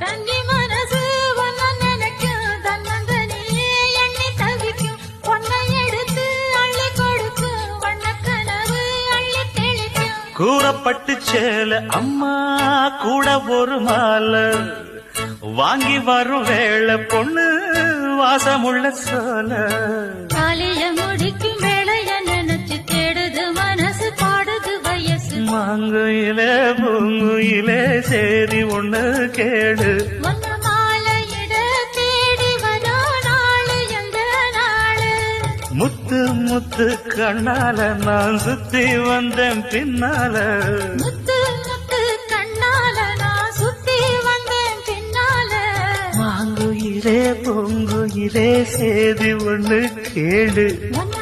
தங்கி மனசு ஒன்ன நினைக்கும் தன்னந்தனியே எண்ணி தவிக்கும் பொன்னை எடுத்து அள்ளி கொடுக்கும் வண்ண கனவு அள்ளி தெளிக்கும் கூறப்பட்டு சேல அம்மா கூட ஒரு மாலை வாங்கி வரும் வேளை பொண்ணு வாசமுள்ள சோல காலைய முடிக்கும் வேளைய நினைச்சு தேடுது மனசு பாடுது வயசு மாங்குயிலே பூங்குயிலே சேரி ஒண்ணு கேடு ஒன்ன மாலையிட தேடி வரோ நாளு எந்த நாளு முத்து முத்து கண்ணால நான் சுத்தி வந்தேன் பின்னால முத்து முத்து கண்ணால நான் சுத்தி வந்தேன் பின்னால மாங்குயிலே பூங்குயிலே சேதி ஒண்ணு கேடு ஒன்ன